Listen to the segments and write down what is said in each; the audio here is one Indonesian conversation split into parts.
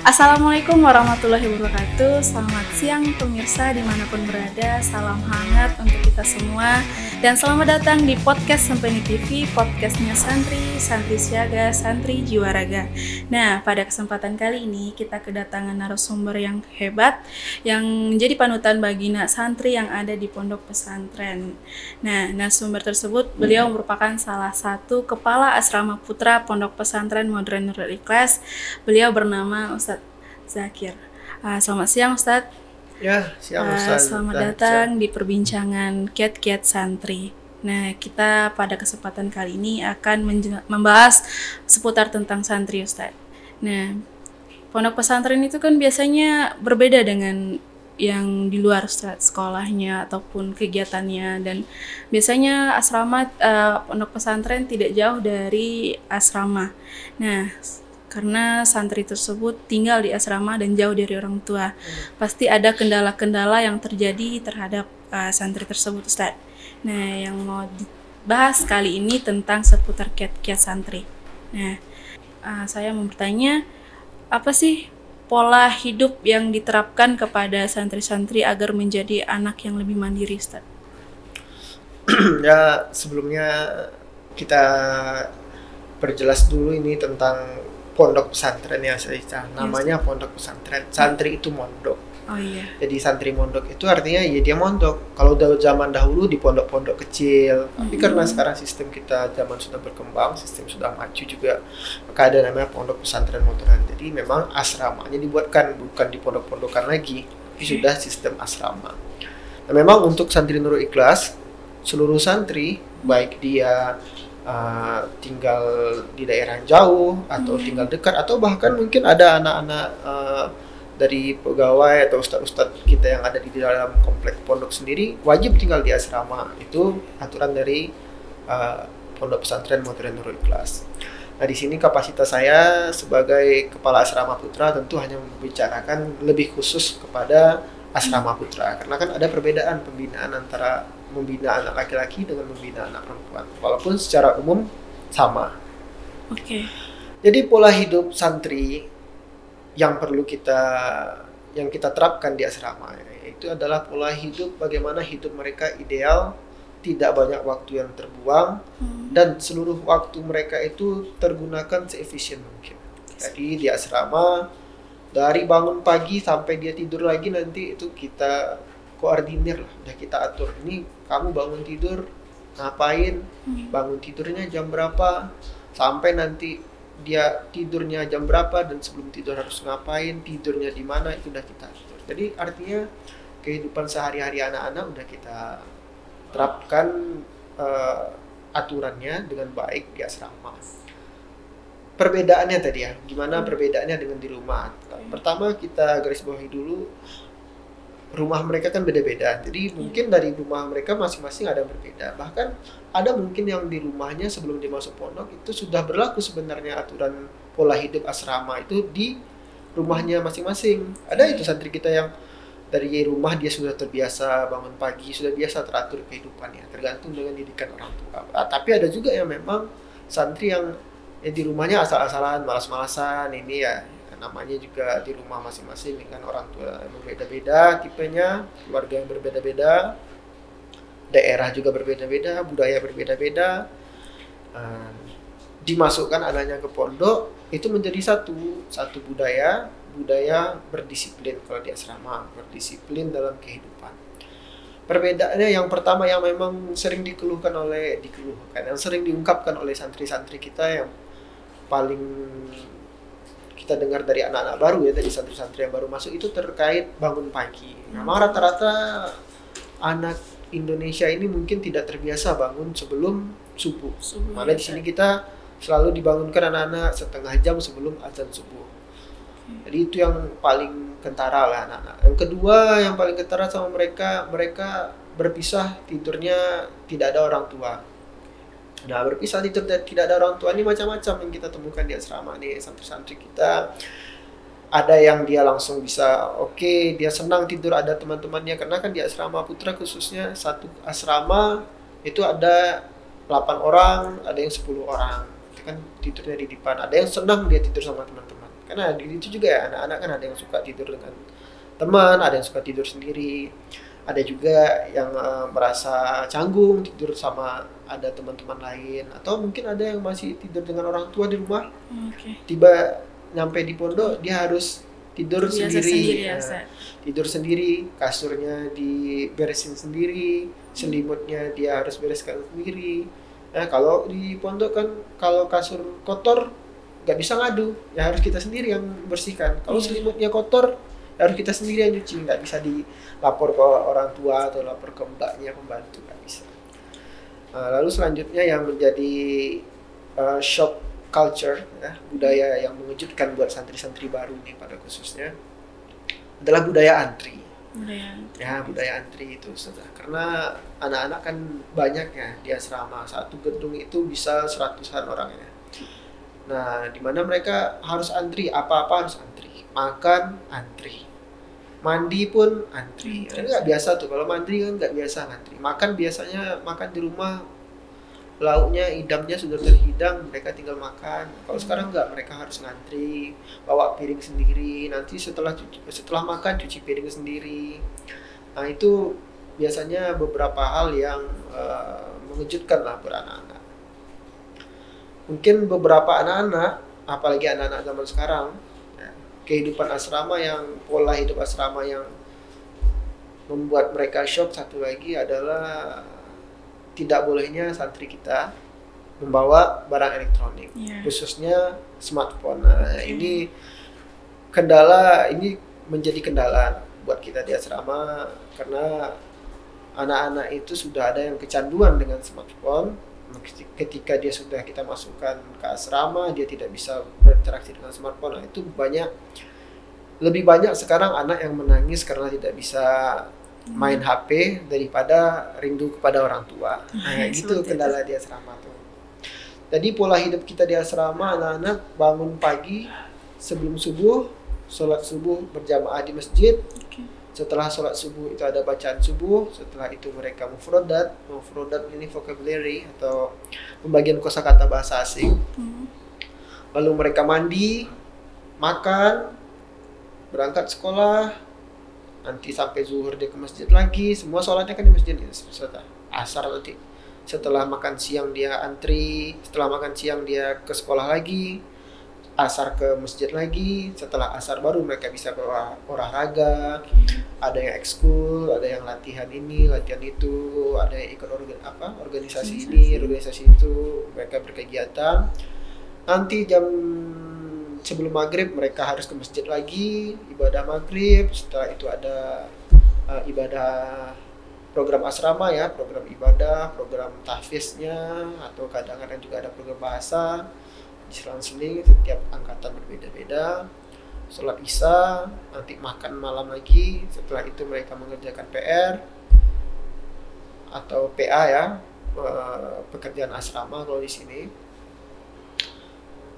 Assalamualaikum warahmatullahi wabarakatuh. Selamat siang pemirsa dimanapun berada. Salam hangat untuk kita semua. Dan selamat datang di podcast Sempeni TV, podcastnya Santri, Santri Siaga, Santri Jiwa Raga. Nah, pada kesempatan kali ini kita kedatangan narasumber yang hebat, yang menjadi panutan bagi santri yang ada di pondok pesantren. Nah, narasumber tersebut beliau merupakan salah satu kepala asrama putra pondok pesantren Modern Nurul Ikhlas. Beliau bernama Ustadz Zakir. Selamat siang Ustadz. Ya, siang Ustadz. Selamat datang di perbincangan Kiat-Kiat Santri. Nah, kita pada kesempatan kali ini akan membahas seputar tentang santri Ustadz. Nah, pondok pesantren itu kan biasanya berbeda dengan yang di luar Ustadz, sekolahnya ataupun kegiatannya, dan biasanya asrama pondok pesantren tidak jauh dari asrama. Nah, karena santri tersebut tinggal di asrama dan jauh dari orang tua, pasti ada kendala-kendala yang terjadi terhadap santri tersebut Ustaz. Nah, yang mau dibahas kali ini tentang seputar kiat-kiat santri. Nah, saya mau bertanya, apa sih pola hidup yang diterapkan kepada santri-santri agar menjadi anak yang lebih mandiri Ustaz? Ya, sebelumnya kita perjelas dulu ini tentang pondok pesantren ya, namanya pondok pesantren. Santri itu mondok. Oh iya. Jadi santri mondok itu artinya ya dia mondok. Kalau zaman dahulu di pondok-pondok kecil, tapi karena sekarang sistem kita zaman sudah berkembang, sistem sudah maju juga, maka ada namanya pondok pesantren modern. Jadi memang asramanya dibuatkan bukan di pondok-pondokan lagi, tapi sudah sistem asrama. Nah, memang untuk santri Nurul Ikhlas, seluruh santri baik dia tinggal di daerah jauh atau tinggal dekat, atau bahkan mungkin ada anak-anak dari pegawai atau ustadz-ustadz kita yang ada di dalam komplek pondok sendiri wajib tinggal di asrama. Itu aturan dari pondok pesantren Modern Nurul Ikhlas. Nah, di sini kapasitas saya sebagai kepala asrama putra tentu hanya membicarakan lebih khusus kepada asrama putra, karena kan ada perbedaan pembinaan antara membina anak laki-laki dengan membina anak perempuan, walaupun secara umum sama. Oke. Jadi pola hidup santri yang perlu yang kita terapkan di asrama itu adalah pola hidup bagaimana hidup mereka ideal, tidak banyak waktu yang terbuang, dan seluruh waktu mereka itu tergunakan seefisien mungkin. Jadi di asrama dari bangun pagi sampai dia tidur lagi nanti itu kita koordinir lah, udah kita atur, ini kamu bangun tidur ngapain, bangun tidurnya jam berapa, sampai nanti dia tidurnya jam berapa, dan sebelum tidur harus ngapain, tidurnya di mana, itu udah kita atur. Jadi artinya kehidupan sehari-hari anak-anak udah kita terapkan aturannya dengan baik di asrama. Perbedaannya tadi ya, gimana perbedaannya dengan di rumah. Pertama kita garis bawahi dulu, rumah mereka kan beda-beda. Jadi mungkin dari rumah mereka masing-masing ada yang berbeda. Bahkan ada mungkin yang di rumahnya sebelum dia masuk pondok itu sudah berlaku sebenarnya aturan pola hidup asrama itu di rumahnya masing-masing. Ada itu santri kita yang dari rumah dia sudah terbiasa bangun pagi, sudah biasa teratur kehidupannya, tergantung dengan didikan orang tua. Tapi ada juga yang memang santri yang di rumahnya asal-asalan, malas-malasan, ini ya namanya juga di rumah masing-masing dengan orang tua yang berbeda-beda tipenya, keluarga yang berbeda-beda, daerah juga berbeda-beda, budaya berbeda-beda. Dimasukkan anaknya ke pondok itu menjadi satu budaya berdisiplin. Kalau di asrama berdisiplin dalam kehidupan. Perbedaannya yang pertama yang memang sering yang sering diungkapkan oleh santri-santri kita, yang paling kita dengar dari anak-anak baru ya, dari santri-santri yang baru masuk, itu terkait bangun pagi. Memang rata-rata anak Indonesia ini mungkin tidak terbiasa bangun sebelum subuh. Malah di sini kita selalu dibangunkan anak-anak setengah jam sebelum azan subuh. Jadi itu yang paling kentara lah anak-anak. Yang kedua yang paling kentara sama mereka berpisah tidurnya, tidak ada orang tua. Nah, berpisah tidur tidak ada orang tua ini macam-macam yang kita temukan di asrama nih. Santri-santri kita ada yang dia langsung bisa dia senang tidur ada teman-temannya, karena kan di asrama putra khususnya satu asrama itu ada 8 orang, ada yang 10 orang. Itu kan tidurnya di depan. Ada yang senang dia tidur sama teman-teman. Kan karena di itu juga ya anak-anak kan ada yang suka tidur dengan teman, ada yang suka tidur sendiri, ada juga yang merasa canggung tidur sama ada teman-teman lain, atau mungkin ada yang masih tidur dengan orang tua di rumah. Tiba nyampe di pondok dia harus tidur sendiri, tidur sendiri, kasurnya diberesin sendiri, selimutnya dia harus bereskan sendiri. Nah kalau di pondok kan kalau kasur kotor nggak bisa ngadu, ya harus kita sendiri yang bersihkan. Kalau selimutnya kotor harus kita sendiri yang cuci, nggak bisa dilapor ke orang tua atau lapor ke mbaknya pembantu, nggak bisa. Lalu selanjutnya yang menjadi shock culture, ya, budaya yang mengejutkan buat santri-santri baru nih pada khususnya adalah budaya antri. Budaya antri itu karena anak-anak kan banyak ya di asrama, satu gedung itu bisa 100-an orangnya. Nah, di mana mereka harus antri, apa-apa harus antri, makan antri, mandi pun antri. Nggak biasa tuh kalau mandi kan nggak biasa antri. Makan biasanya makan di rumah, lauknya idamnya sudah terhidang, mereka tinggal makan. Kalau sekarang nggak, mereka harus ngantri, bawa piring sendiri, nanti setelah makan cuci piring sendiri. Nah itu biasanya beberapa hal yang mengejutkan lah buat anak-anak. Mungkin beberapa anak-anak, apalagi anak-anak zaman sekarang, ya, kehidupan asrama yang pola hidup asrama yang membuat mereka shock satu lagi adalah tidak bolehnya santri kita membawa barang elektronik, khususnya smartphone. Nah, ini menjadi kendala buat kita di asrama karena anak-anak itu sudah ada yang kecanduan dengan smartphone. Ketika dia sudah kita masukkan ke asrama, dia tidak bisa berinteraksi dengan smartphone. Nah, itu lebih banyak sekarang anak yang menangis karena tidak bisa main HP daripada rindu kepada orang tua. Nah, gitu kendala di asrama tuh. Jadi pola hidup kita di asrama, anak-anak bangun pagi sebelum subuh, sholat subuh berjamaah di masjid. Setelah sholat subuh itu ada bacaan subuh. Setelah itu mereka mufrodat ini vocabulary atau pembagian kosakata bahasa asing. Lalu mereka mandi, makan, berangkat sekolah. Nanti sampai zuhur dia ke masjid lagi, semua sholatnya kan di masjid. Setelah asar nanti, setelah makan siang dia antri, setelah makan siang dia ke sekolah lagi, asar ke masjid lagi, setelah asar baru mereka bisa ke olahraga, ada yang ekskul, ada yang latihan ini, latihan itu, ada yang ikut organisasi ini, organisasi itu, mereka berkegiatan. Nanti jam sebelum maghrib mereka harus ke masjid lagi, ibadah maghrib. Setelah itu ada ibadah program asrama ya, program ibadah, program tahfiznya, atau kadang-kadang juga ada program bahasa di selang-seling, setiap angkatan berbeda-beda. Sholat isya, nanti makan malam lagi. Setelah itu mereka mengerjakan PR atau PA ya, pekerjaan asrama kalau di sini.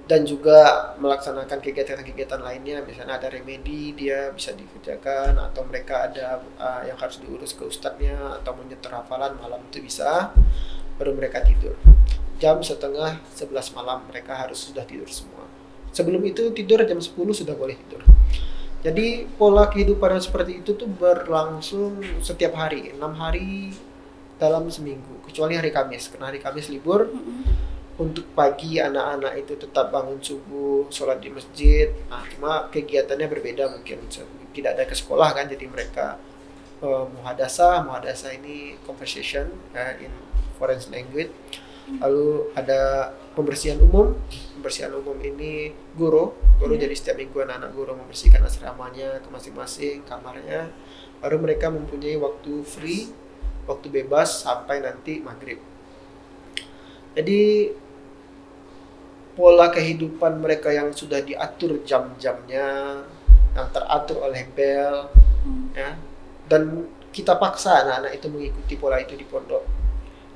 Dan juga melaksanakan kegiatan-kegiatan lainnya, misalnya ada remedi dia bisa dikerjakan, atau mereka ada yang harus diurus ke ustadznya, atau menyetor hafalan malam itu bisa, baru mereka tidur. Jam setengah 11 malam mereka harus sudah tidur semua. Sebelum itu tidur jam 10 sudah boleh tidur. Jadi pola kehidupan yang seperti itu tuh berlangsung setiap hari, 6 hari dalam seminggu, kecuali hari Kamis, karena hari Kamis libur. Untuk pagi anak-anak itu tetap bangun subuh, sholat di masjid. Nah, cuma kegiatannya berbeda, mungkin tidak ada ke sekolah kan, jadi mereka muhadasah ini conversation in foreign language. Lalu ada pembersihan umum ini guru jadi setiap minggu anak-anak guru membersihkan asramanya ke masing-masing kamarnya. Baru mereka mempunyai waktu free, waktu bebas sampai nanti maghrib. Jadi pola kehidupan mereka yang sudah diatur jam-jamnya, yang teratur oleh bel, ya, dan kita paksa anak-anak itu mengikuti pola itu di pondok.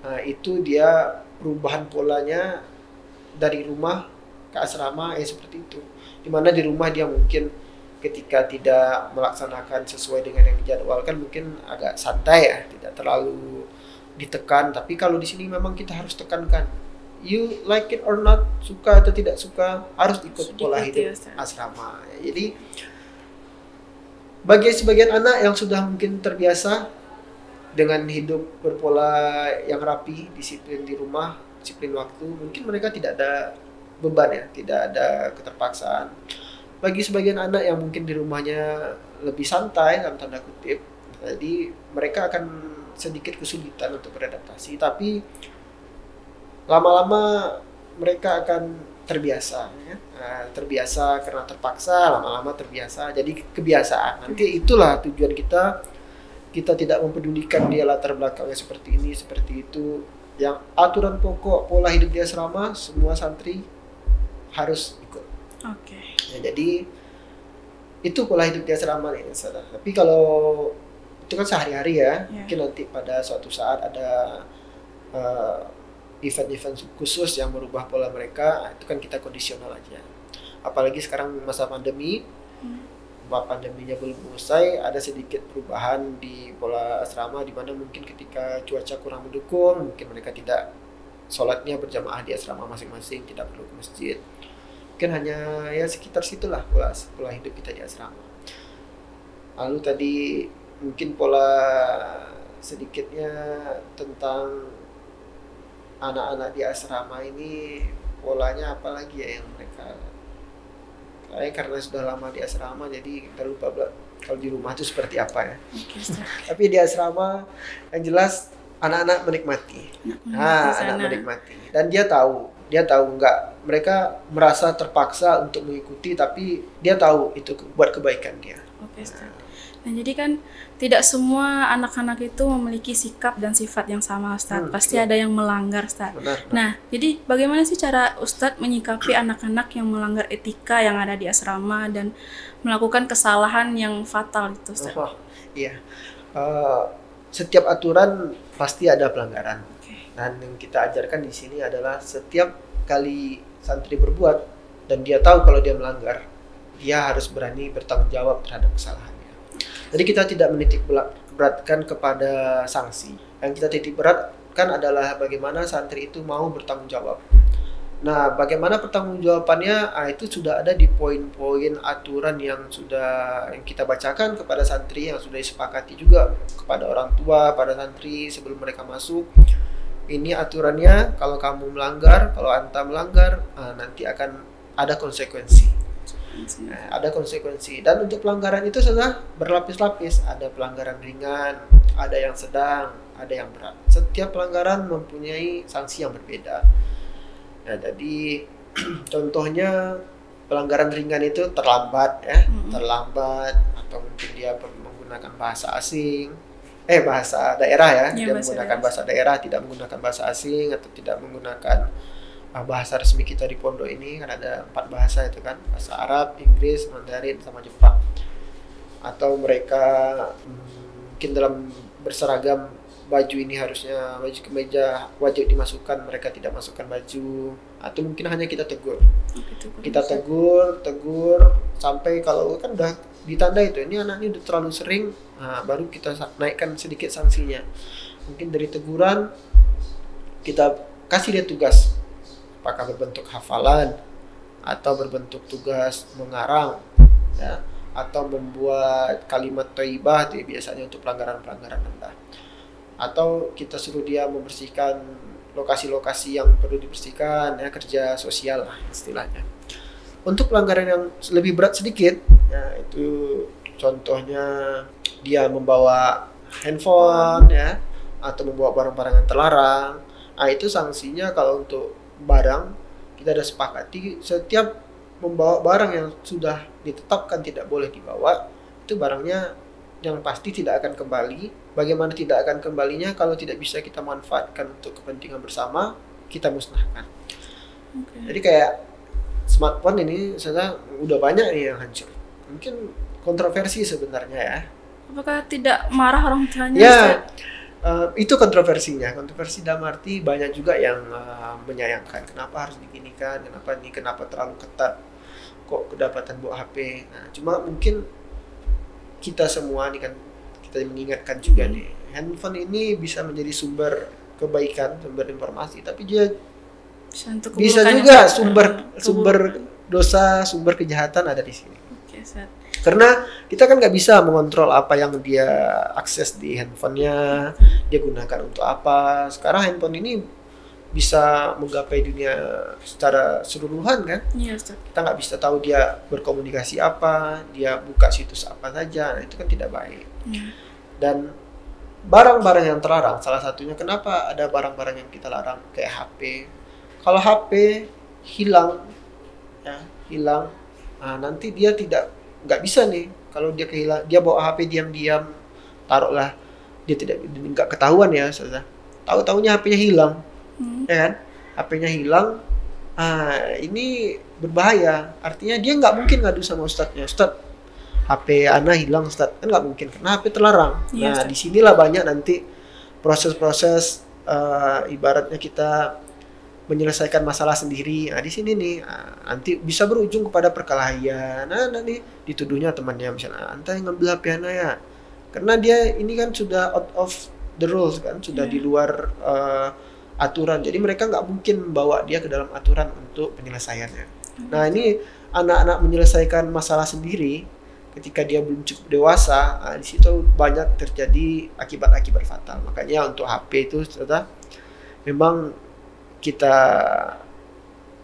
Nah, itu dia perubahan polanya dari rumah ke asrama seperti itu. Dimana di rumah dia mungkin ketika tidak melaksanakan sesuai dengan yang dijadwalkan mungkin agak santai ya, tidak terlalu ditekan. Tapi kalau di sini memang kita harus tekankan. you like it or not, suka atau tidak suka, harus ikut pola Diikuti, hidup Ustaz. asrama. Jadi bagi sebagian anak yang sudah mungkin terbiasa dengan hidup berpola yang rapi, disiplin di rumah, disiplin waktu, mungkin mereka tidak ada beban ya, tidak ada keterpaksaan. Bagi sebagian anak yang mungkin di rumahnya lebih santai dalam tanda kutip, jadi mereka akan sedikit kesulitan untuk beradaptasi, tapi lama-lama mereka akan terbiasa ya. Nah, terbiasa karena terpaksa, lama-lama terbiasa jadi kebiasaan. Nanti itulah tujuan kita tidak mempedulikan dia latar belakangnya seperti ini seperti itu. Yang aturan pokok pola hidup di asrama semua santri harus ikut. Oke. Ya, jadi itu pola hidup di asrama nih, Ustazah. Tapi kalau itu kan sehari-hari ya, mungkin nanti pada suatu saat ada event-event khusus yang merubah pola mereka, itu kan kita kondisional aja. Apalagi sekarang masa pandemi, pandeminya belum usai, ada sedikit perubahan di pola asrama di mana mungkin ketika cuaca kurang mendukung, mungkin mereka tidak sholatnya berjamaah di asrama masing-masing, tidak perlu ke masjid. Mungkin hanya ya sekitar situlah pola hidup kita di asrama. Lalu tadi mungkin pola sedikitnya tentang anak-anak di asrama ini, polanya apa lagi ya yang mereka karena sudah lama di asrama jadi kita lupa kalau di rumah itu seperti apa ya. Tapi di asrama yang jelas anak-anak menikmati. Anak menikmati dan dia tahu nggak, mereka merasa terpaksa untuk mengikuti tapi dia tahu itu buat kebaikan dia. Oke, Ustaz. Nah, jadi kan tidak semua anak-anak itu memiliki sikap dan sifat yang sama, Ustaz. Pasti ada yang melanggar, Ustaz. Benar. Nah, jadi bagaimana sih cara Ustaz menyikapi anak-anak yang melanggar etika yang ada di asrama dan melakukan kesalahan yang fatal itu, Ustaz? Iya. Setiap aturan pasti ada pelanggaran. Dan yang kita ajarkan di sini adalah setiap kali santri berbuat dan dia tahu kalau dia melanggar, dia harus berani bertanggung jawab terhadap kesalahannya. Jadi kita tidak menitik beratkan kepada sanksi. Yang kita titik beratkan adalah bagaimana santri itu mau bertanggung jawab. Nah, bagaimana pertanggungjawabannya? Itu sudah ada di poin-poin aturan yang kita bacakan kepada santri, yang sudah disepakati juga kepada orang tua, pada santri sebelum mereka masuk. Ini aturannya, kalau kamu melanggar, kalau anta melanggar, nanti akan ada konsekuensi. Ada konsekuensi. Dan untuk pelanggaran itu sudah berlapis-lapis. Ada pelanggaran ringan, ada yang sedang, ada yang berat. Setiap pelanggaran mempunyai sanksi yang berbeda. Nah, jadi contohnya pelanggaran ringan itu terlambat ya, terlambat atau mungkin dia menggunakan bahasa asing, bahasa daerah ya, dia menggunakan bahasa daerah, tidak menggunakan bahasa asing atau tidak menggunakan bahasa resmi kita di pondok ini kan ada 4 bahasa itu kan, bahasa Arab, Inggris, Mandarin sama Jepang. Atau mereka mungkin dalam berseragam baju ini harusnya baju kemeja wajib dimasukkan, mereka tidak masukkan baju, atau mungkin hanya kita tegur. Kita tegur sampai kalau kan udah ditanda itu ini anak ini udah terlalu sering, baru kita naikkan sedikit sanksinya. Mungkin dari teguran kita kasih dia tugas, apakah berbentuk hafalan atau berbentuk tugas mengarang ya, atau membuat kalimat thayyibah itu biasanya untuk pelanggaran-pelanggaran rendah. Atau kita suruh dia membersihkan lokasi-lokasi yang perlu dibersihkan ya, kerja sosial lah istilahnya. Untuk pelanggaran yang lebih berat sedikit ya, itu contohnya dia membawa handphone ya, atau membawa barang-barang yang terlarang. Itu sanksinya kalau untuk barang kita ada sepakati, setiap membawa barang yang sudah ditetapkan tidak boleh dibawa, itu barangnya yang pasti tidak akan kembali. Bagaimana tidak akan kembalinya? Kalau tidak bisa kita manfaatkan untuk kepentingan bersama, kita musnahkan. Jadi kayak smartphone ini sudah udah banyak nih yang hancur. Mungkin kontroversi sebenarnya ya. Apakah tidak marah orang tuanya? Ya, itu kontroversinya. Kontroversi dalam arti banyak juga yang menyayangkan. Kenapa harus diginikan? Kenapa terlalu ketat? Kok kedapatan bawa HP? Nah, cuma mungkin kita semua nih kan, kita mengingatkan juga nih, handphone ini bisa menjadi sumber kebaikan, sumber informasi, tapi dia untuk Bisa keburukan juga Ustaz. sumber dosa, sumber kejahatan ada di sini. Oke, Ustaz. Karena kita kan nggak bisa mengontrol apa yang dia akses di handphonenya, dia gunakan untuk apa. Sekarang handphone ini bisa menggapai dunia secara keseluruhan kan. Iya, Ustaz. Kita nggak bisa tahu dia berkomunikasi apa, dia buka situs apa saja. Nah, itu kan tidak baik. Iya. Dan barang-barang yang terlarang, salah satunya kenapa ada barang-barang yang kita larang kayak HP. Kalau HP hilang, ya hilang, nah, nanti dia nggak bisa nih. Kalau dia bawa HP diam-diam, taruhlah dia nggak ketahuan ya, saja. Tahu-taunya HP-nya hilang, ya kan? HP-nya hilang, ini berbahaya. Artinya dia nggak mungkin ngadu sama ustadznya. Ustadz, HP Ana hilang Ustadz, kan nggak mungkin karena HP terlarang. Iya, Nah, Ustadz. disinilah banyak nanti proses-proses ibaratnya kita menyelesaikan masalah sendiri. Nah, di sini nih nanti bisa berujung kepada perkelahian. Nah, nih dituduhnya temannya misalnya, "Anta yang ngambil HP Ana ya." Karena dia ini kan sudah out of the rules kan, sudah di luar aturan. Jadi mereka nggak mungkin membawa dia ke dalam aturan untuk penyelesaiannya. Nah, ini anak-anak menyelesaikan masalah sendiri ketika dia belum cukup dewasa, di situ banyak terjadi akibat-akibat fatal. Makanya untuk HP itu ternyata memang kita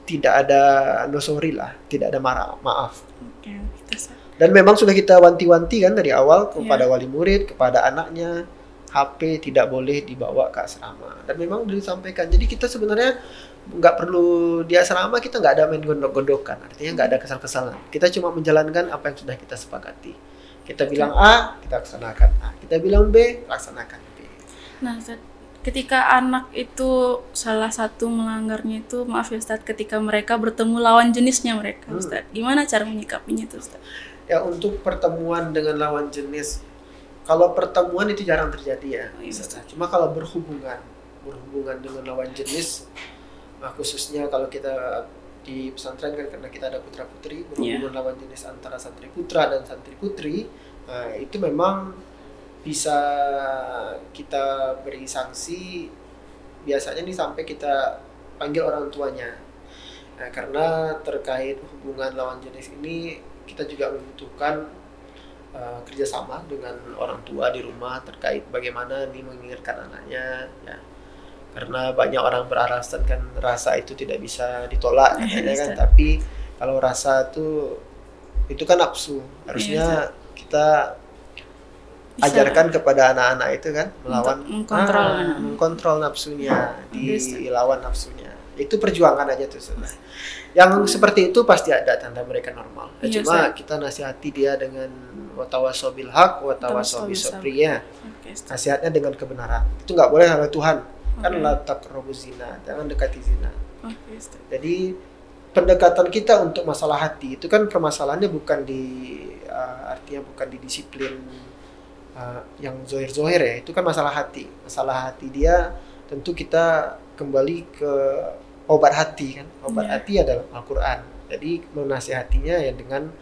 tidak ada no sorry lah, tidak ada maaf. Oke, Ustaz. Dan memang sudah kita wanti-wanti kan dari awal kepada wali murid, kepada anaknya, HP tidak boleh dibawa ke asrama. Dan memang sudah disampaikan. Jadi kita sebenarnya nggak perlu di asrama, kita nggak ada main gondok-gondokan. Artinya nggak ada kesal-kesalan. Kita cuma menjalankan apa yang sudah kita sepakati. Kita bilang A, kita laksanakan A. Kita bilang B, laksanakan B. Nah, Ustaz, ketika anak itu salah satu melanggarnya itu, maaf ya Ustaz, ketika mereka bertemu lawan jenisnya mereka, Ustaz, gimana cara menyikapinya itu, Ustaz? Ya, untuk pertemuan dengan lawan jenis, kalau pertemuan itu jarang terjadi ya. Cuma kalau berhubungan dengan lawan jenis, khususnya kalau kita di pesantren kan karena kita ada putra putri, berhubungan lawan jenis antara santri putra dan santri putri, itu memang bisa kita beri sanksi. Biasanya nih sampai kita panggil orang tuanya. Nah, karena terkait hubungan lawan jenis ini kita juga membutuhkan kerjasama dengan orang tua di rumah terkait bagaimana nih mengingatkan anaknya, ya. Karena banyak orang beralasan kan rasa itu tidak bisa ditolak, katanya kan. Tapi kalau rasa itu kan nafsu, harusnya kita ajarkan kepada anak-anak itu kan melawan, mengkontrol nafsunya, dilawan nafsunya. Itu perjuangan aja tuh sebenarnya. Yang seperti itu pasti ada tanda mereka normal. Cuma kita nasihati dia dengan watawasaw bil haq, watawasaw bis sabr ya. Nasihatnya dengan kebenaran. Itu nggak boleh oleh Tuhan. Kan la taqrabu zina, jangan dekati zina. Jadi pendekatan kita untuk masalah hati itu kan permasalahannya bukan artinya bukan di disiplin yang zohir ya, itu kan masalah hati dia. Tentu kita kembali ke obat hati kan, hati adalah Al-Quran. Jadi menasihatinya ya dengan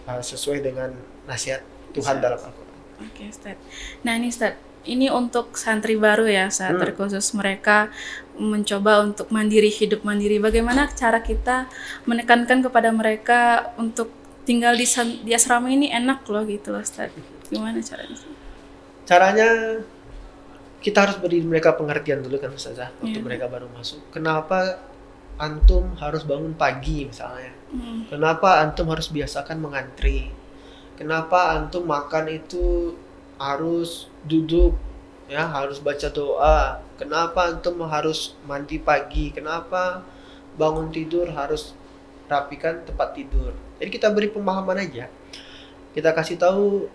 sesuai dengan nasihat Tuhan dalam Al-Quran. Oke, Ustaz. Nah ini Ustaz, ini untuk santri baru ya, saat terkhusus mereka mencoba untuk hidup mandiri. Bagaimana cara kita menekankan kepada mereka untuk tinggal di asrama ini enak loh gitu loh, Ustaz. Gimana caranya? Caranya kita harus beri mereka pengertian dulu kan Ustazah, waktu mereka baru masuk. Kenapa antum harus bangun pagi misalnya? Kenapa antum harus biasakan mengantri? Kenapa antum makan itu harus duduk, ya harus baca doa? Kenapa antum harus mandi pagi? Kenapa bangun tidur harus rapikan tempat tidur? Jadi kita beri pemahaman aja. Kita kasih tahu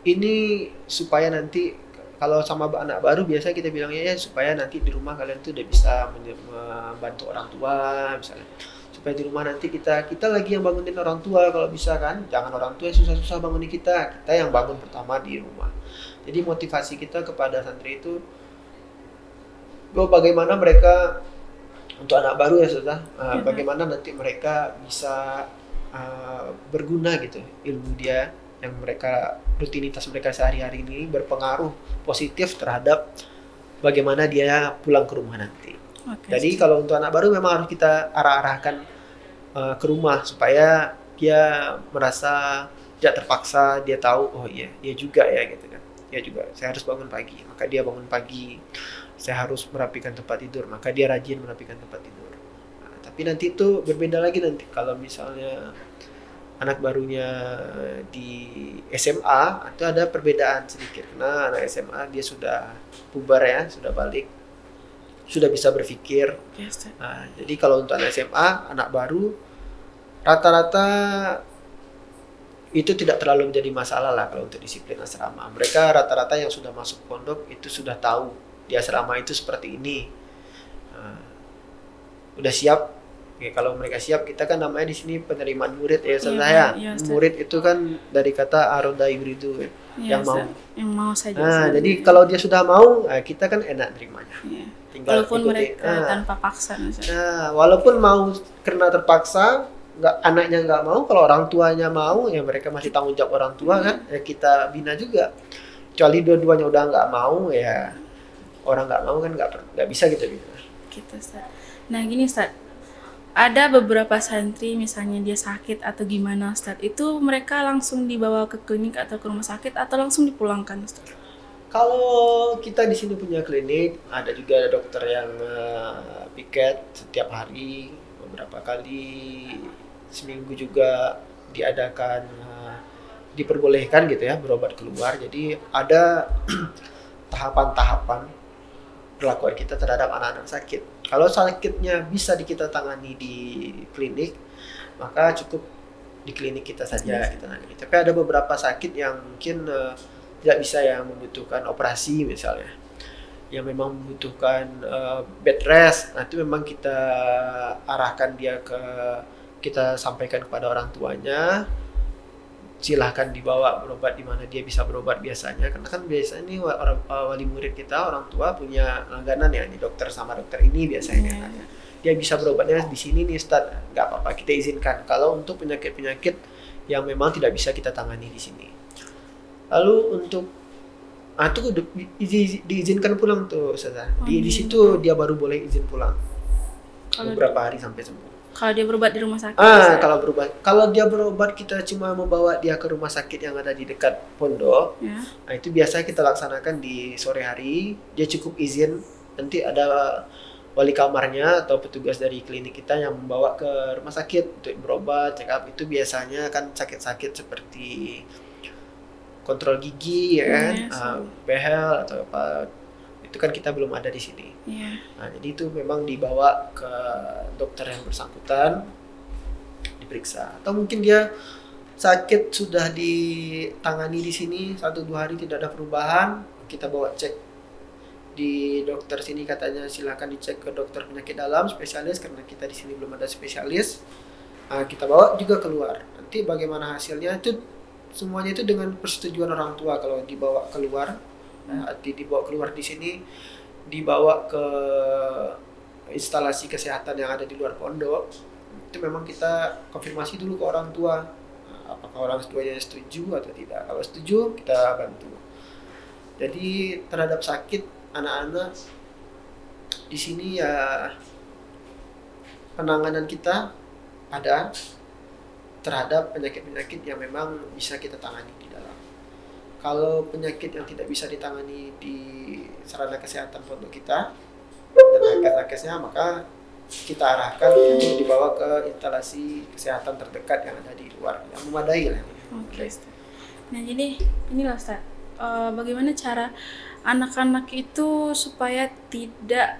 ini supaya nanti kalau sama anak baru biasa kita bilangnya ya supaya nanti di rumah kalian tuh udah bisa membantu orang tua misalnya. Supaya di rumah nanti kita lagi yang bangunin orang tua kalau bisa kan. Jangan orang tua yang susah-susah bangunin kita yang bangun pertama di rumah. Jadi motivasi kita kepada santri itu bagaimana mereka untuk anak baru ya sudah bagaimana nanti mereka bisa berguna gitu ilmu dia yang mereka rutinitas mereka sehari-hari ini berpengaruh positif terhadap bagaimana dia pulang ke rumah nanti. Oke, Jadi Ustaz. kalau untuk anak baru memang harus kita arahkan ke rumah supaya dia merasa tidak terpaksa, dia tahu oh iya dia juga ya gitu kan. Dia juga saya harus bangun pagi, maka dia bangun pagi. Saya harus merapikan tempat tidur, maka dia rajin merapikan tempat tidur. Nah, tapi nanti itu berbeda lagi nanti kalau misalnya anak barunya di SMA itu ada perbedaan sedikit karena anak SMA dia sudah puber ya, sudah balik, sudah bisa berpikir. Oke, Ustaz. Nah, jadi kalau untuk anak SMA, anak baru rata-rata itu tidak terlalu menjadi masalah lah kalau untuk disiplin asrama. Mereka rata-rata yang sudah masuk pondok itu sudah tahu di asrama itu seperti ini. Nah, udah siap. Ya, kalau mereka siap, kita kan namanya di sini penerimaan murid ya, Iya, saya. iya, Ustaz. Murid itu kan dari kata aroda yuridu ya, Iya, yang mau. Ustaz. Yang mau saja. Nah, Ustaz. jadi kalau dia sudah mau, kita kan enak nerimanya. Iya. Tinggal Walaupun ikuti. mereka tanpa paksa, Ustaz. Nah, walaupun mau karena terpaksa, anaknya nggak mau, kalau orang tuanya mau, ya mereka masih tanggung jawab orang tua kan, ya kita bina juga. Kecuali dua-duanya udah nggak mau, ya orang nggak mau kan nggak bisa kita bina. Gitu, Ustaz. Nah, gini, Ustaz. Ada beberapa santri misalnya dia sakit atau gimana, Ustaz. Itu mereka langsung dibawa ke klinik atau ke rumah sakit atau langsung dipulangkan, Ustaz? Kalau kita di sini punya klinik, ada juga dokter yang piket setiap hari, beberapa kali seminggu juga diadakan, diperbolehkan gitu ya berobat keluar. Jadi ada tahapan-tahapan perlakuan kita terhadap anak-anak sakit. Kalau sakitnya bisa kita tangani di klinik, maka cukup di klinik kita saja kita tangani. Tapi ada beberapa sakit yang mungkin tidak bisa, yang membutuhkan operasi misalnya, yang memang membutuhkan bed rest. Nah, itu memang kita arahkan dia kita sampaikan kepada orang tuanya, silahkan dibawa berobat di mana dia bisa berobat biasanya, karena kan biasanya ini wali murid kita, orang tua punya langganan ya, ini dokter sama dokter ini biasanya. Dia bisa berobatnya di sini nih Ustaz, nggak apa-apa kita izinkan kalau untuk penyakit-penyakit yang memang tidak bisa kita tangani di sini. Lalu untuk itu diizinkan pulang tuh Ustaz. Di situ dia baru boleh izin pulang beberapa hari sampai sembuh. Kalau dia berobat di rumah sakit? Kalau dia berobat kita cuma membawa dia ke rumah sakit yang ada di dekat pondok. Ya. Nah, itu biasa kita laksanakan di sore hari. Dia cukup izin, nanti ada wali kamarnya atau petugas dari klinik kita yang membawa ke rumah sakit untuk berobat, check up. Itu biasanya kan sakit-sakit seperti kontrol gigi ya kan, behel atau apa. Itu kan kita belum ada di sini. Nah, jadi itu memang dibawa ke dokter yang bersangkutan, diperiksa. Atau mungkin dia sakit sudah ditangani di sini 1-2 hari tidak ada perubahan, kita bawa cek di dokter sini, katanya silakan dicek ke dokter penyakit dalam spesialis karena kita di sini belum ada spesialis. Nah, kita bawa juga keluar. Nanti bagaimana hasilnya itu semuanya itu dengan persetujuan orang tua. Kalau dibawa keluar, dibawa keluar di sini, dibawa ke instalasi kesehatan yang ada di luar pondok, itu memang kita konfirmasi dulu ke orang tua, apakah orang tuanya setuju atau tidak. Kalau setuju kita bantu. Jadi terhadap sakit anak-anak di sini ya penanganan kita ada terhadap penyakit-penyakit yang memang bisa kita tangani di dalam. Kalau penyakit yang tidak bisa ditangani di sarana kesehatan pondok kita dan nakes-nakesnya, maka kita arahkan untuk dibawa ke instalasi kesehatan terdekat yang ada di luar yang memadai lah. Oke. Nah, jadi inilah Ustaz, bagaimana cara anak-anak itu supaya tidak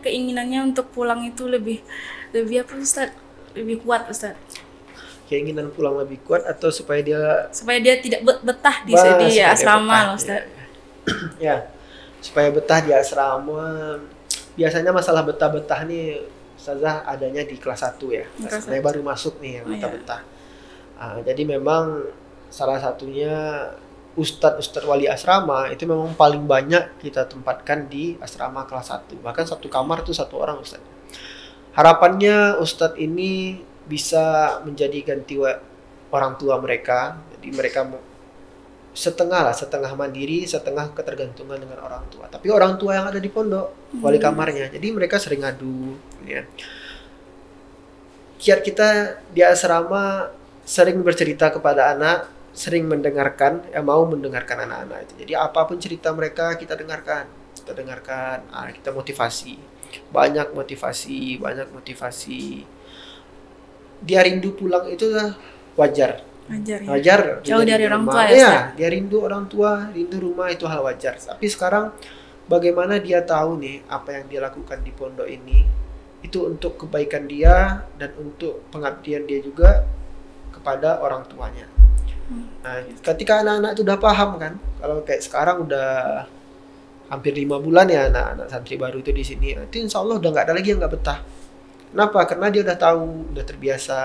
keinginannya untuk pulang itu lebih apa Ustaz? Lebih kuat Ustaz. Keinginan pulang lebih kuat atau supaya dia tidak betah di asrama loh Ustaz. Ya, supaya betah di asrama. Biasanya masalah betah-betah nih Ustazah adanya di kelas 1 ya. Saya baru masuk nih yang betah-betah. Jadi memang salah satunya Ustadz wali asrama itu memang paling banyak kita tempatkan di asrama kelas 1. Bahkan satu kamar tuh 1 orang Ustadz. Harapannya Ustadz ini bisa menjadi ganti orang tua mereka. Jadi mereka setengah mandiri, setengah ketergantungan dengan orang tua. Tapi orang tua yang ada di pondok, wali kamarnya. Jadi mereka sering ngadu, ya. Kiat kita di asrama sering bercerita kepada anak, sering mendengarkan, mau mendengarkan anak-anak itu. Jadi apapun cerita mereka kita dengarkan, kita motivasi, banyak motivasi. Dia rindu pulang itu wajar. Wajar. Jauh dari orang tua ya. Dia rindu orang tua, rindu rumah, itu hal wajar. Tapi sekarang bagaimana dia tahu nih apa yang dia lakukan di pondok ini itu untuk kebaikan dia dan untuk pengabdian dia juga kepada orang tuanya. Nah, ketika anak-anak itu udah paham kan, kalau kayak sekarang udah hampir 5 bulan ya anak-anak santri baru itu di sini, itu insya Allah udah nggak ada lagi yang nggak betah. Kenapa? Karena dia udah tahu, udah terbiasa.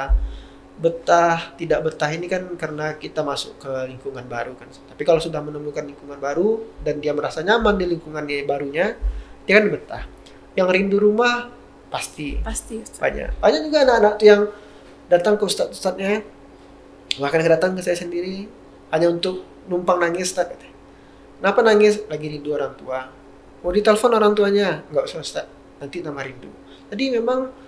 Betah, tidak betah ini kan karena kita masuk ke lingkungan baru kan. Tapi kalau sudah menemukan lingkungan baru dan dia merasa nyaman di lingkungan barunya, dia kan betah. Yang rindu rumah pasti banyak juga anak-anak tuh yang datang ke ustadz-ustadznya, bahkan datang ke saya sendiri hanya untuk numpang nangis, Ustaz. Kenapa nangis? Lagi rindu orang tua. Mau ditelepon orang tuanya? Nggak usah, Ustaz, nanti nama rindu. Jadi memang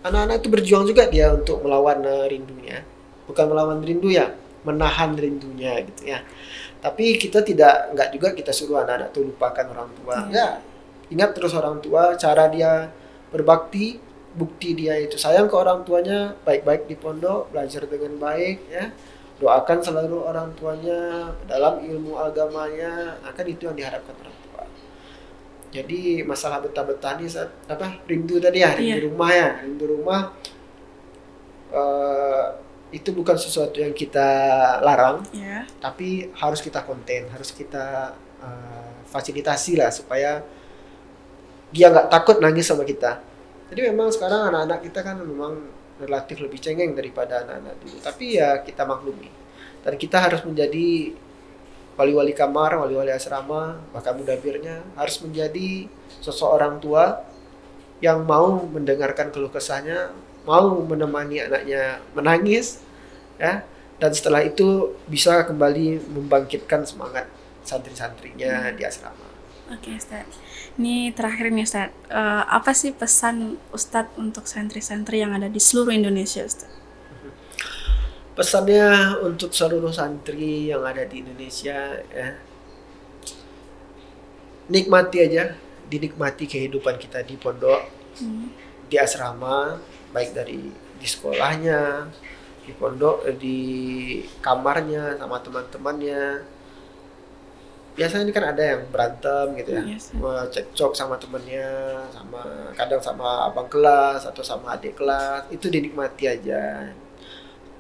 anak-anak itu berjuang juga dia untuk melawan rindunya. Bukan melawan rindu ya, menahan rindunya gitu ya. Tapi kita nggak juga kita suruh anak-anak itu lupakan orang tua. Ya, ingat terus orang tua, cara dia berbakti, bukti dia itu sayang ke orang tuanya, baik-baik di pondok, belajar dengan baik ya. Doakan selalu orang tuanya dalam ilmu agamanya, akan itu yang diharapkan orang tua. Jadi masalah betah-betah nih rindu tadi ya, rindu rumah itu bukan sesuatu yang kita larang, tapi harus kita konten, harus kita fasilitasi lah supaya dia nggak takut nangis sama kita. Jadi memang sekarang anak-anak kita kan memang relatif lebih cengeng daripada anak-anak dulu, tapi ya kita maklumi dan kita harus menjadi wali-wali kamar, wali-wali asrama, bahkan mudabirnya harus menjadi sosok orang tua yang mau mendengarkan keluh kesahnya, mau menemani anaknya menangis, ya, dan setelah itu bisa kembali membangkitkan semangat santri-santrinya di asrama. Oke, Ustaz. Ini terakhir nih, Ustaz. Apa sih pesan Ustadz untuk santri-santri yang ada di seluruh Indonesia, Ustaz? Pesannya untuk seluruh santri yang ada di Indonesia, ya, dinikmati kehidupan kita di pondok, di asrama, baik di sekolahnya, di pondok, di kamarnya sama teman-temannya. Biasanya ini kan ada yang berantem gitu ya, cekcok sama temennya, kadang sama abang kelas atau sama adik kelas, itu dinikmati aja.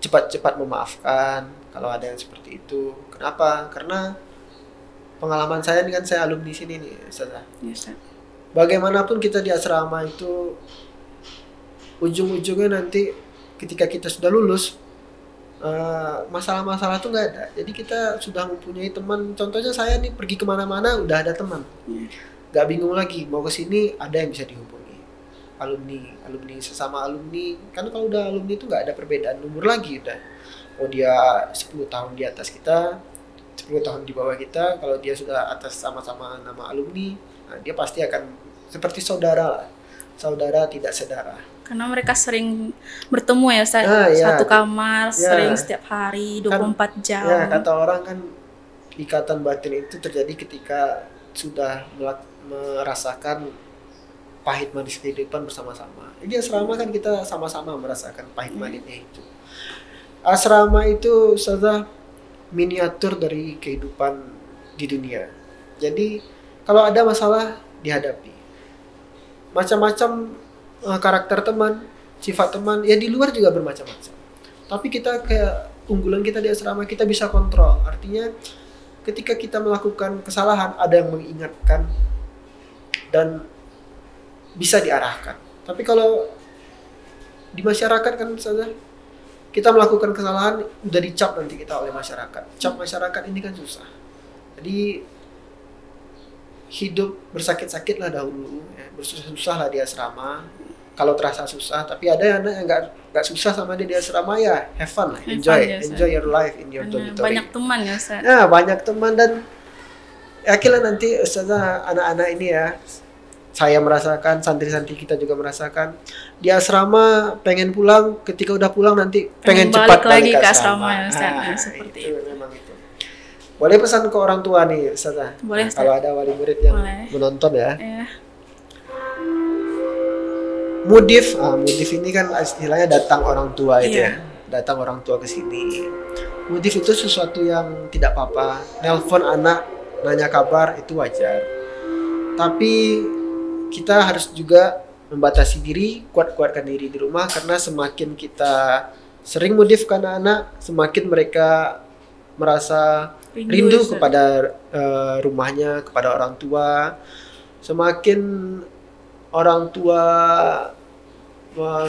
Cepat-cepat memaafkan kalau ada yang seperti itu. Kenapa? Karena pengalaman saya ini kan saya alumni sini nih, Ustaz. Bagaimanapun kita di asrama itu ujung-ujungnya nanti ketika kita sudah lulus, masalah-masalah tuh nggak ada. Jadi kita sudah mempunyai teman. Contohnya saya nih pergi kemana-mana udah ada teman, nggak bingung lagi mau ke sini, ada yang bisa dihubungi. Alumni sesama alumni, karena kalau udah alumni itu nggak ada perbedaan umur lagi, udah mau dia 10 tahun di atas kita, 10 tahun di bawah kita, kalau dia sudah atas sama-sama nama alumni, nah dia pasti akan seperti saudara tidak saudara. Karena mereka sering bertemu ya, Ustaz. Satu kamar, sering setiap hari 24 jam. Ya, kata orang kan ikatan batin itu terjadi ketika sudah merasakan pahit manis kehidupan bersama-sama. Jadi asrama kan kita sama-sama merasakan pahit manisnya itu. Asrama itu saja miniatur dari kehidupan di dunia. Jadi kalau ada masalah dihadapi. Macam-macam karakter teman, sifat teman, ya di luar juga bermacam-macam. Tapi kita kayak unggulan kita di asrama, kita bisa kontrol. Artinya ketika kita melakukan kesalahan, ada yang mengingatkan dan bisa diarahkan. Tapi kalau di masyarakat kan saja kita melakukan kesalahan udah dicap nanti kita oleh masyarakat. Cap masyarakat ini kan susah. Jadi hidup bersakit-sakit lah dahulu, ya, bersusah-susah lah di asrama. kalau terasa susah, tapi ada anak yang nggak susah sama dia di asrama, ya have fun lah, enjoy your life in your dormitory. Banyak teman ya Ustaz. Nah, banyak teman, dan akhirnya nanti Ustazah, anak-anak ini ya, saya merasakan, santri-santri kita juga merasakan, di asrama pengen pulang, ketika udah pulang nanti pengen cepat balik lagi ke asrama ya Ustaz. Seperti itu. Memang itu. Boleh pesan ke orang tua nih Ustazah. Boleh, kalau ada wali murid yang menonton ya. Mudif ini kan istilahnya datang orang tua itu ya. Datang orang tua ke sini. Mudif itu sesuatu yang tidak apa-apa. Nelpon anak, nanya kabar itu wajar. Tapi kita harus juga membatasi diri, kuat-kuatkan diri di rumah, karena semakin kita sering mudif ke anak-anak, semakin mereka merasa rindu kepada rumahnya, kepada orang tua. Semakin orang tua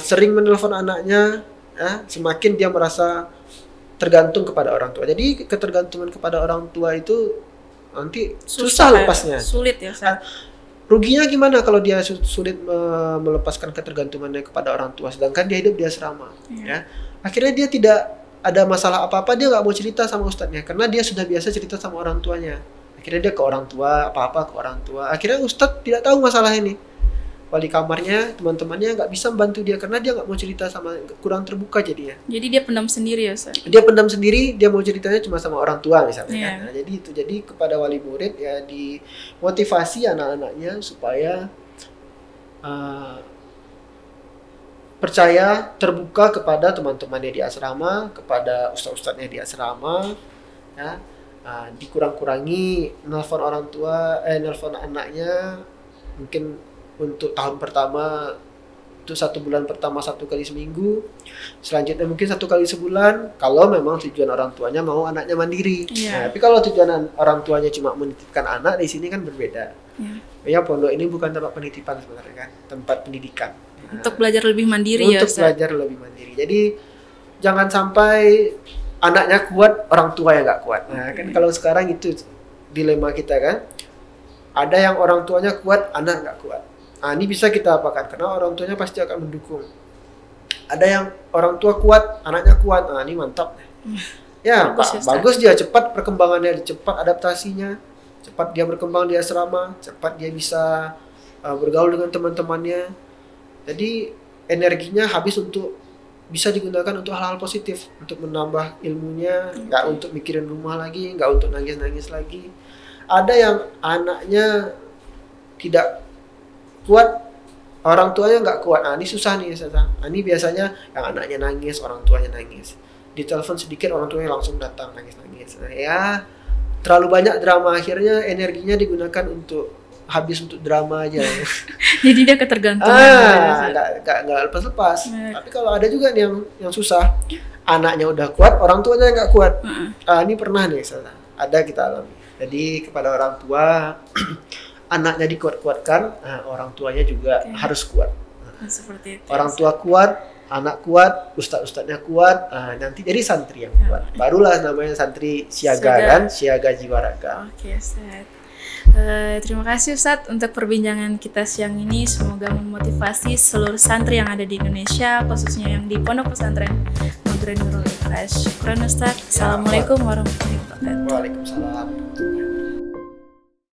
sering menelpon anaknya, semakin dia merasa tergantung kepada orang tua. Jadi ketergantungan kepada orang tua itu nanti susah lepasnya. Sulit ya Ustaz. Ruginya gimana kalau dia sulit melepaskan ketergantungannya kepada orang tua, sedangkan dia hidup di asrama. Ya, akhirnya dia tidak ada masalah apa-apa, dia nggak mau cerita sama ustadznya karena dia sudah biasa cerita sama orang tuanya. Akhirnya dia ke orang tua, apa-apa ke orang tua. Akhirnya ustadz tidak tahu masalah ini. Wali kamarnya, teman-temannya nggak bisa membantu dia karena dia nggak mau cerita sama, kurang terbuka jadinya. Jadi dia pendam sendiri ya Ustaz? Dia pendam sendiri, dia mau ceritanya cuma sama orang tua misalnya. Kan? Nah, jadi itu, jadi kepada wali murid ya dimotivasi anak-anaknya supaya percaya, terbuka kepada teman-temannya di asrama, kepada ustadz-ustadznya di asrama, ya. Dikurang-kurangi nelpon orang tua, nelpon anaknya, mungkin untuk tahun pertama, untuk 1 bulan pertama 1 kali seminggu, selanjutnya mungkin 1 kali sebulan, kalau memang tujuan orang tuanya mau anaknya mandiri. Nah, tapi kalau tujuan orang tuanya cuma menitipkan anak, di sini kan berbeda. Ya, pondok ini bukan tempat penitipan sebenarnya kan, tempat pendidikan. Untuk belajar lebih mandiri ya Ustaz? Untuk belajar lebih mandiri. Jadi jangan sampai anaknya kuat, orang tua yang nggak kuat. Nah, kan kalau sekarang itu dilema kita kan. Ada yang orang tuanya kuat, anak nggak kuat. Nah, ini bisa kita apakan, karena orang tuanya pasti akan mendukung. Ada yang orang tua kuat, anaknya kuat. Nah, ini mantap. Ya, bagus dia, cepat perkembangannya, cepat adaptasinya, cepat dia berkembang di asrama, cepat dia bisa bergaul dengan teman-temannya. Jadi energinya habis untuk bisa digunakan untuk hal-hal positif, untuk menambah ilmunya, nggak untuk mikirin rumah lagi, nggak untuk nangis-nangis lagi. Ada yang anaknya tidak kuat, orang tuanya nggak kuat. Nah, ini susah nih, Nah, ini biasanya yang anaknya nangis, orang tuanya nangis. Ditelepon sedikit, orang tuanya langsung datang nangis-nangis. Nah, ya terlalu banyak drama, akhirnya energinya digunakan habis untuk drama aja. Jadi dia ketergantungan. Nggak lepas-lepas. Tapi kalau ada juga nih yang susah, anaknya udah kuat, orang tuanya nggak kuat. Ini pernah nih, ada kita alami. Jadi kepada orang tua, anaknya dikuat-kuatkan, orang tuanya juga harus kuat. Seperti itu. Orang tua kuat, anak kuat, ustadz-ustadznya kuat, nanti jadi santri yang kuat. Barulah namanya santri siaga kan, siaga jiwa raga. Oke, Ustaz. Terima kasih Ustadz untuk perbincangan kita siang ini. Semoga memotivasi seluruh santri yang ada di Indonesia, khususnya yang di Pondok Pesantren Nurul Ikhlas. Syukran Ustadz. Assalamualaikum warahmatullahi wabarakatuh. Waalaikumsalam.